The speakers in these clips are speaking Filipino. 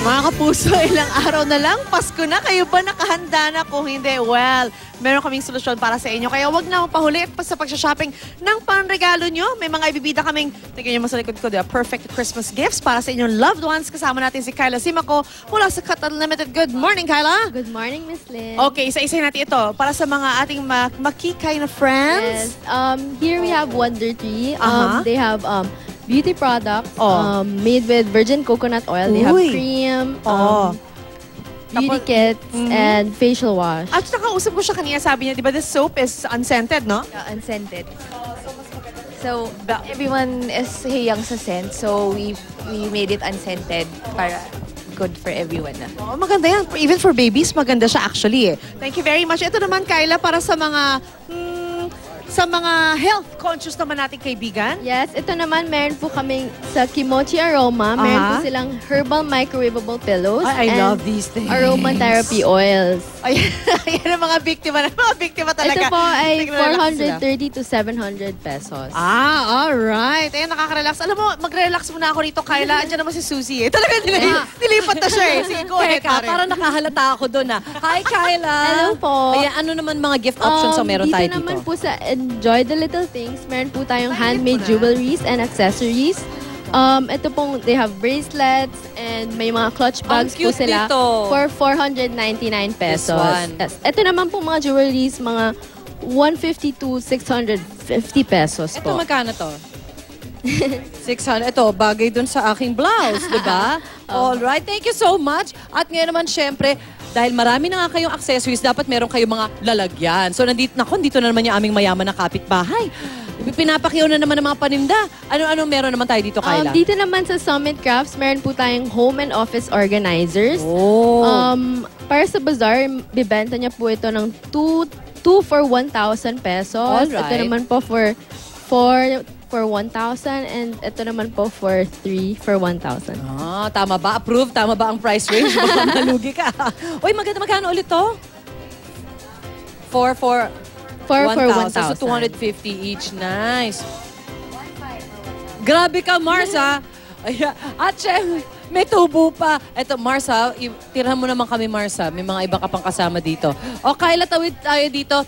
Mga kapuso, ilang araw na lang, Pasko na. Kayo ba nakahanda na? Kung hindi, well, meron kaming solusyon para sa inyo. Kaya wag na mapahuli sa pag-shopping ng panregalo nyo. May mga ibibida kaming, tignan nyo mo sa likod ko, perfect Christmas gifts para sa inyong loved ones. Kasama natin si Kyla Simaco mula sa Cut Unlimited. Good morning, Kyla! Good morning, Miss Lynn. Okay, isa-isa natin ito. Para sa mga ating makikay na friends. Yes. Here we have Wonder Tree. They have beauty products made with virgin coconut oil. They have cream, beauty kits, and facial wash. At nakausap ko siya kanina, sabi niya, di ba, the soap is unscented, no? Yeah, unscented. So, everyone is hiyang sa scent, so we made it unscented para good for everyone na. Oh, maganda yan. Even for babies, maganda siya actually. Thank you very much. Ito naman, Kyla, para sa mga health-conscious naman nating kaibigan. Yes, ito naman, meron po kaming sa Kimochi Aroma. Meron po silang herbal microwavable pillows. I love these things. Aromatherapy oils. Ayan ang mga biktima na. Mga biktima talaga. Ito po ay 430 to 700 pesos. Alright. Ayan, nakaka-relax. Alam mo, mag-relax muna ako rito, Kyla. Andiyan naman si Susie. Talaga nilipat na siya eh. Sige, go ahead, Karen. Parang nakahalata ako doon. Hi, Kyla! Hello po. Ayan, ano naman mga gift options ang meron tayo dito? Dito naman po sa Enjoy the Little Things, meron po tayong handmade jewelries and accessories. Ito pong, they have bracelets and may mga clutch bags po sila for 499 pesos. Yes. Ito naman po mga jewelries, mga 150 to 650 pesos po. Ito magkano to? 600. Ito, bagay dun sa aking blouse, di ba? Alright, thank you so much. At ngayon naman, syempre, dahil marami na nga kayong accessories, dapat meron kayong mga lalagyan. So, nandito na naman yung aming mayaman na kapitbahay. Pinapakiyaw na naman ng mga paninda. Ano meron naman tayo dito, Kyla? Dito naman sa Summit Crafts, meron po tayong home and office organizers. Para sa bazaar, bibenta niya po ito ng 2 for 1,000 pesos. Alright. Ito naman po for 1,000 and ito naman po for 3 for 1,000. Tama ba? Approve? Tama ba ang price range? Baka malugi ka. Uy, magkano ulit to? 4 for 1,000. So 250 each. Nice. Grabe ka, Mars, ha? At syempre, may tubo pa. Eto, Mars, ha? Tirahan mo naman kami, Mars, ha? May mga iba ka pang kasama dito. O, Kyla, tawid tayo dito.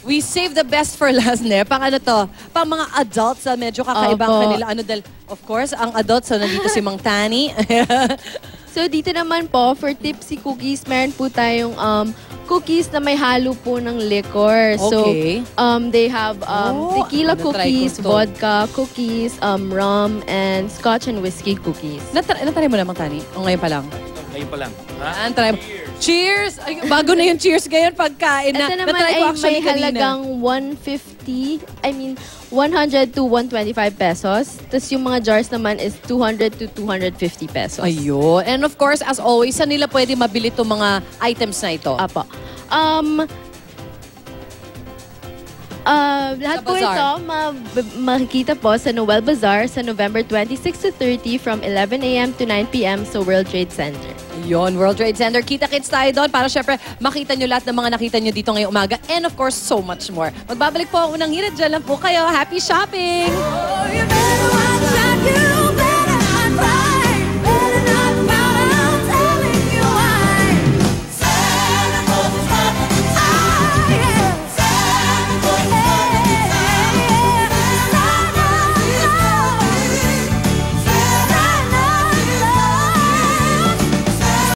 We save the best for last, ne? Pang ano to? Pang mga adults na medyo kakaibang kanila. Dahil, of course, ang adults, so nandito si Mang Tani. So, dito naman po, for tipsy cookies, meron po tayong cookies na may halo po ng liquor. Okay. So, they have tequila cookies, vodka cookies, rum, and scotch and whiskey cookies. Natry mo na, Mang Tani? O ngayon pa lang? Ngayon pa lang. Cheers! Ay, bago na yung cheers ngayon pagkain na. Ito naman ay may halagang 100 to 125 pesos. Tapos yung mga jars naman is 200 to 250 pesos. Ayun. And of course, as always, saan nila pwede mabili itong mga items na ito? Apo. Lahat po ito makikita po sa Noel Bazaar sa November 26 to 30 from 11 a.m. to 9 p.m. sa World Trade Center. Ayun, World Trade Center. Kita-kits tayo doon para syempre makita nyo lahat ng mga nakita nyo dito ngayong umaga. And of course, so much more. Magbabalik po ang unang hirit. Diyan lang po kayo. Happy shopping!